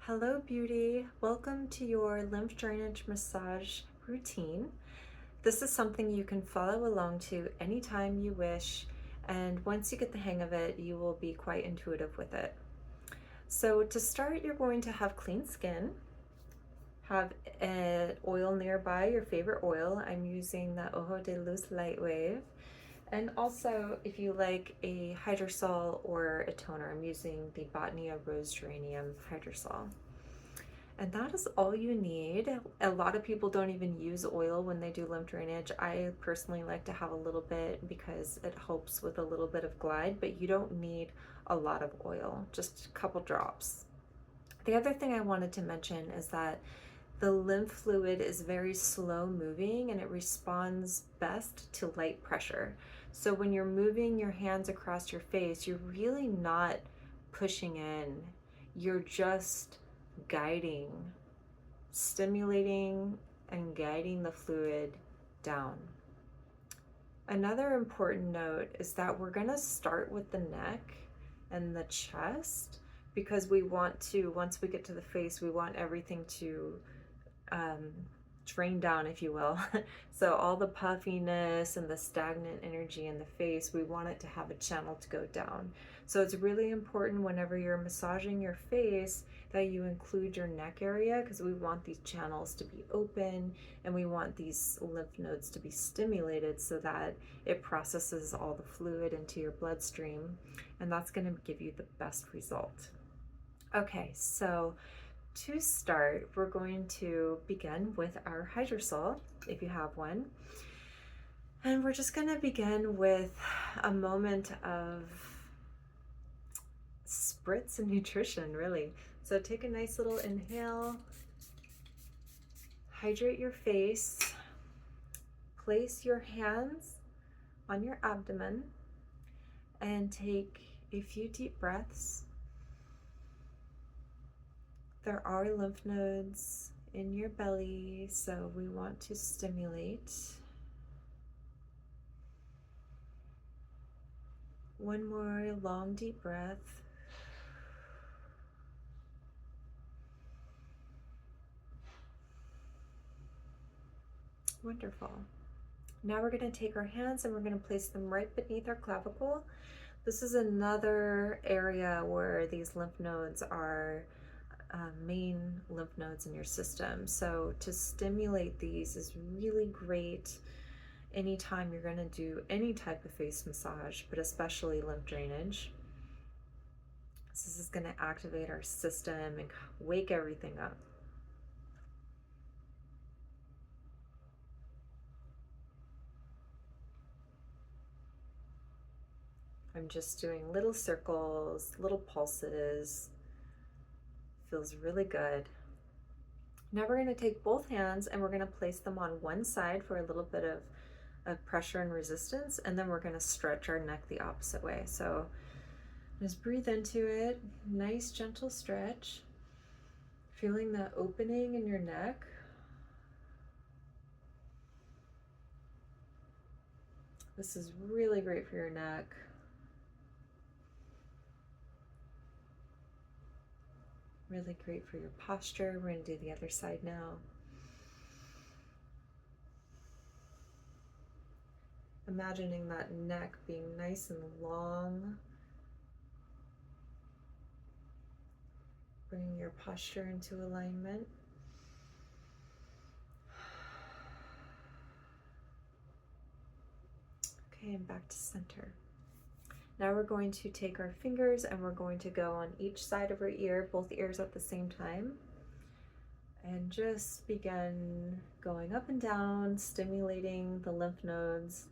Hello, beauty. Welcome to your lymph drainage massage routine. This is something you can follow along to anytime you wish, and once you get the hang of it, you will be quite intuitive with it. So to start, you're going to have clean skin, have an oil nearby, your favorite oil. I'm using the Ojo de Luz Light Wave. And also, if you like a hydrosol or a toner, I'm using the Botania Rose Geranium Hydrosol. And that is all you need. A lot of people don't even use oil when they do lymph drainage. I personally like to have a little bit because it helps with a little bit of glide, but you don't need a lot of oil, just a couple drops. The other thing I wanted to mention is that the lymph fluid is very slow moving and it responds best to light pressure. So when you're moving your hands across your face, you're really not pushing in. You're just guiding, stimulating and guiding the fluid down. Another important note is that we're going to start with the neck and the chest because we want to, once we get to the face, we want everything to drain down, if you will. So all the puffiness and the stagnant energy in the face, we want it to have a channel to go down. So it's really important whenever you're massaging your face that you include your neck area because we want these channels to be open and we want these lymph nodes to be stimulated so that it processes all the fluid into your bloodstream, and that's going to give you the best result. Okay, so to start, we're going to begin with our hydrosol, if you have one. And we're just going to begin with a moment of spritz and nutrition, really. So take a nice little inhale, hydrate your face, place your hands on your abdomen, and take a few deep breaths. There are lymph nodes in your belly, so we want to stimulate. One more long, deep breath. Wonderful. Now we're going to take our hands and we're going to place them right beneath our clavicle. This is another area where these lymph nodes are main lymph nodes in your system. So to stimulate these is really great anytime you're going to do any type of face massage, but especially lymph drainage. So this is going to activate our system and wake everything up. I'm just doing little circles, little pulses. Feels really good. Now we're going to take both hands and we're going to place them on one side for a little bit of pressure and resistance, and then we're going to stretch our neck the opposite way. So just breathe into it, nice gentle stretch, feeling that opening in your neck. This is really great for your neck. Really great for your posture. We're going to do the other side now. Imagining that neck being nice and long. Bringing your posture into alignment. Okay, and back to center. Now we're going to take our fingers and we're going to go on each side of our ear, both ears at the same time, and just begin going up and down, stimulating the lymph nodes.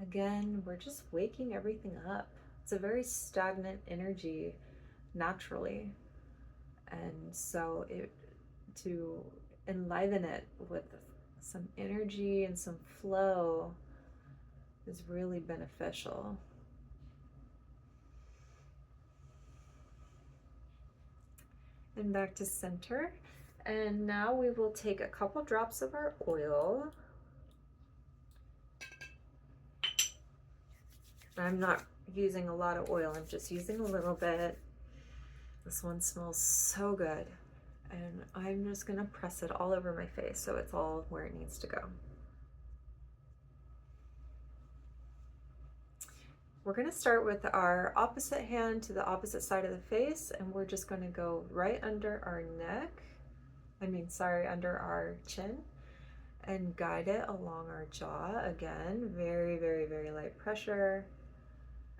Again, we're just waking everything up. It's a very stagnant energy naturally, and so to enliven it with some energy and some flow is really beneficial. And back to center. And now we will take a couple drops of our oil. I'm not using a lot of oil, I'm just using a little bit. This one smells so good. And I'm just gonna press it all over my face so it's all where it needs to go. We're gonna start with our opposite hand to the opposite side of the face, and we're just gonna go right under our neck. Under our chin, and guide it along our jaw. Again, very, very, very light pressure.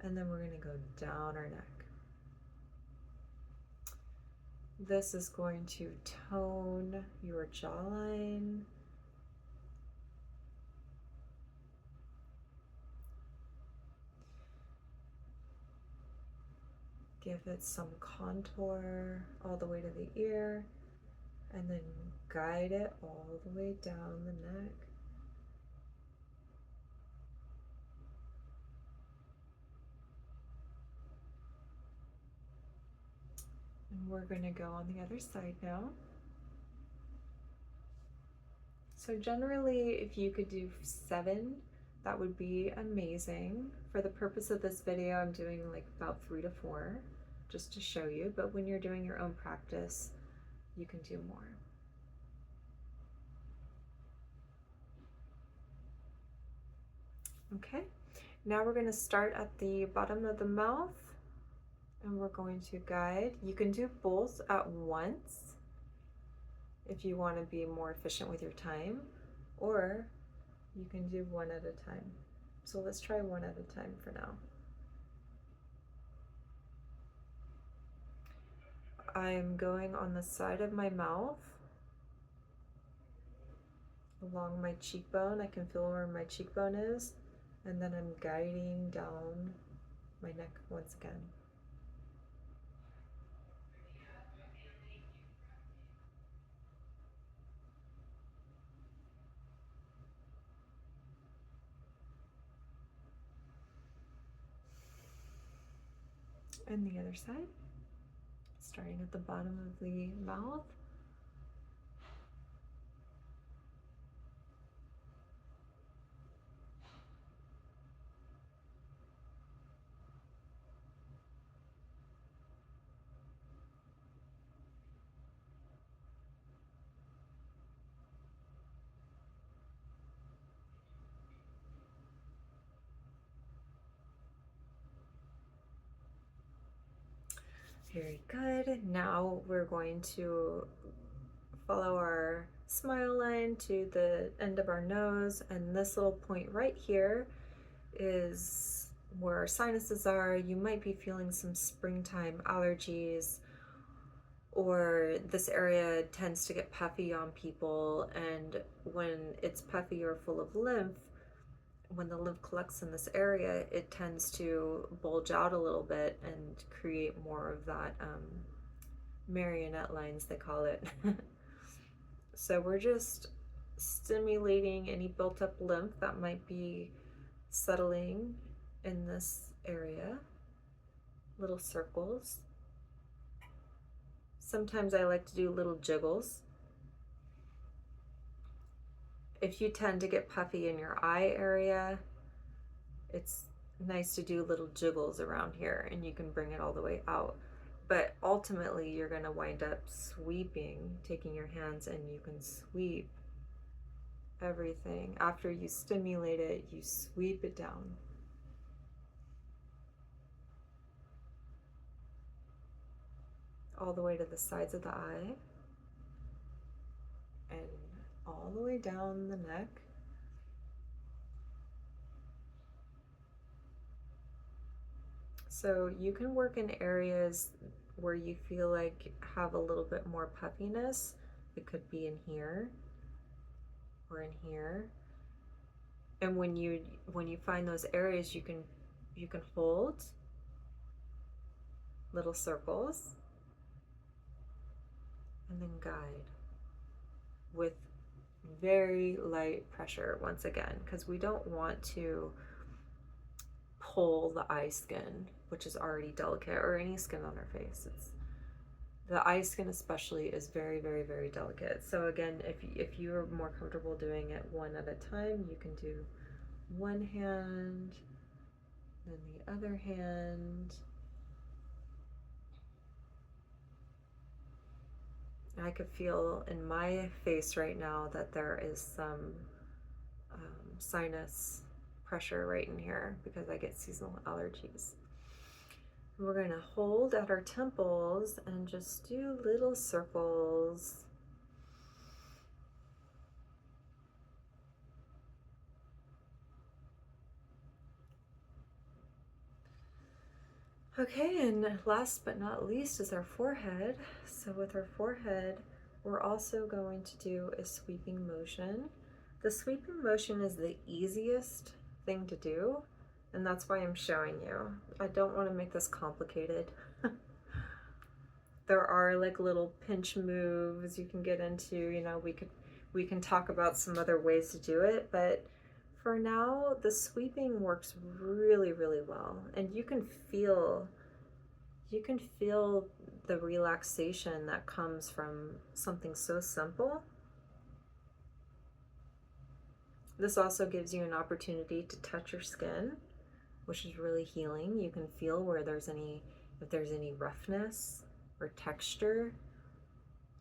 And then we're gonna go down our neck. This is going to tone your jawline. Give it some contour all the way to the ear, and then guide it all the way down the neck. And we're going to go on the other side now. So generally, if you could do 7, that would be amazing. For the purpose of this video, I'm doing like about 3 to 4, just to show you. But when you're doing your own practice, you can do more. Okay, now we're going to start at the bottom of the mouth, and we're going to guide. You can do both at once if you want to be more efficient with your time, or you can do one at a time. So let's try one at a time for now. I'm going on the side of my mouth, along my cheekbone. I can feel where my cheekbone is, and then I'm guiding down my neck once again. And the other side, starting at the bottom of the mouth. Very good. Now we're going to follow our smile line to the end of our nose, and this little point right here is where our sinuses are. You might be feeling some springtime allergies, or this area tends to get puffy on people, and when it's puffy or full of lymph, when the lymph collects in this area, it tends to bulge out a little bit and create more of that marionette lines, they call it. So we're just stimulating any built up lymph that might be settling in this area. Little circles. Sometimes I like to do little jiggles. If you tend to get puffy in your eye area, it's nice to do little jiggles around here, and you can bring it all the way out. But ultimately, you're going to wind up sweeping, taking your hands, and you can sweep everything. After you stimulate it, you sweep it down. All the way to the sides of the eye, and all the way down the neck. So you can work in areas where you feel like have a little bit more puffiness. It could be in here or in here. And when you find those areas, you can hold little circles and then guide with very light pressure once again, because we don't want to pull the eye skin, which is already delicate, or any skin on our face. The eye skin especially is very, very, very delicate. So again, if you're more comfortable doing it one at a time, you can do one hand, then the other hand. I could feel in my face right now that there is some sinus pressure right in here because I get seasonal allergies. We're going to hold at our temples and just do little circles. Okay, and last but not least is our forehead. So with our forehead, we're also going to do a sweeping motion. The sweeping motion is the easiest thing to do, and that's why I'm showing you. I don't want to make this complicated. There are like little pinch moves you can get into, you know, we can talk about some other ways to do it, but for now, the sweeping works really, really well. And you can feel the relaxation that comes from something so simple. This also gives you an opportunity to touch your skin, which is really healing. You can feel where if there's any roughness or texture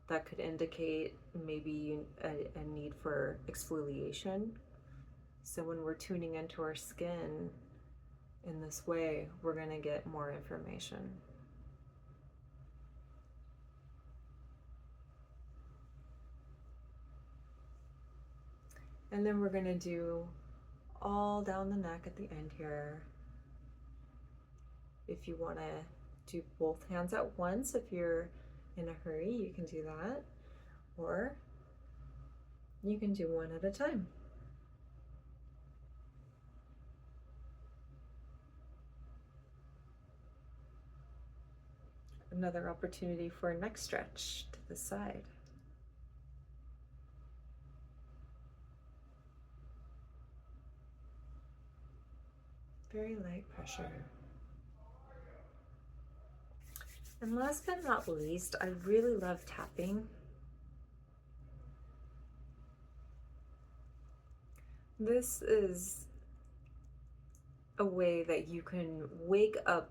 that could indicate maybe a need for exfoliation. So when we're tuning into our skin in this way, we're going to get more information. And then we're going to do all down the neck at the end here. If you want to do both hands at once, if you're in a hurry, you can do that. Or you can do one at a time. Another opportunity for a neck stretch to the side. Very light pressure. And last but not least, I really love tapping. This is a way that you can wake up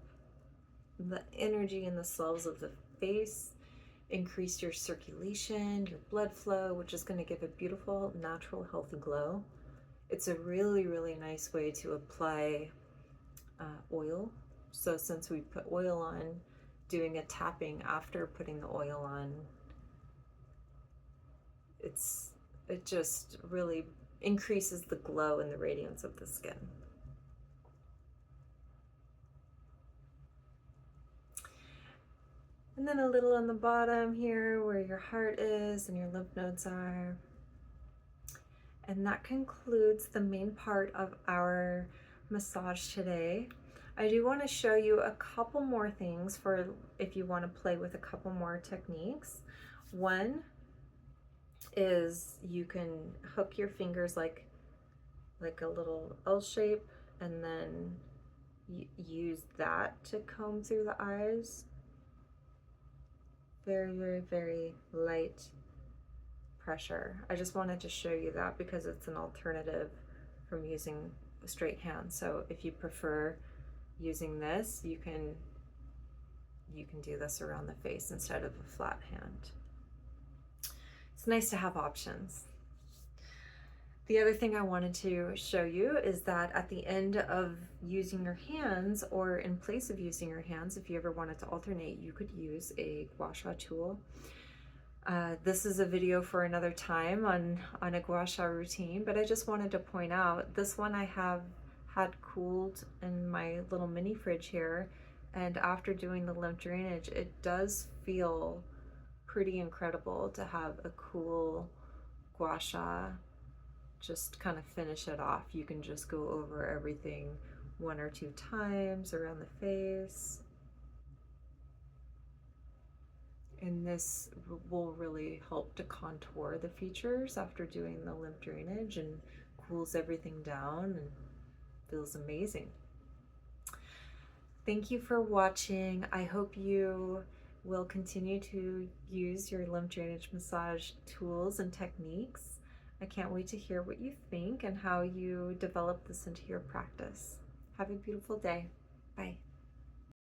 the energy in the cells of the face, increase your circulation, your blood flow, which is going to give a beautiful, natural, healthy glow. It's a really, really nice way to apply oil. So since we put oil on, doing a tapping after putting the oil on, it just really increases the glow and the radiance of the skin. And then a little on the bottom here where your heart is and your lymph nodes are. And that concludes the main part of our massage today. I do want to show you a couple more things for if you want to play with a couple more techniques. One is you can hook your fingers like a little L shape and then use that to comb through the eyes. Very, very, very light pressure. I just wanted to show you that because it's an alternative from using a straight hand. So if you prefer using this, you can do this around the face instead of a flat hand. It's nice to have options. The other thing I wanted to show you is that at the end of using your hands, or in place of using your hands, if you ever wanted to alternate, you could use a gua sha tool. This is a video for another time on a gua sha routine, but I just wanted to point out this one I have had cooled in my little mini fridge here, and after doing the lymph drainage, it does feel pretty incredible to have a cool gua sha just kind of finish it off. You can just go over everything 1 or 2 times around the face. And this will really help to contour the features after doing the lymph drainage and cools everything down and feels amazing. Thank you for watching. I hope you will continue to use your lymph drainage massage tools and techniques. I can't wait to hear what you think and how you develop this into your practice. Have a beautiful day. Bye.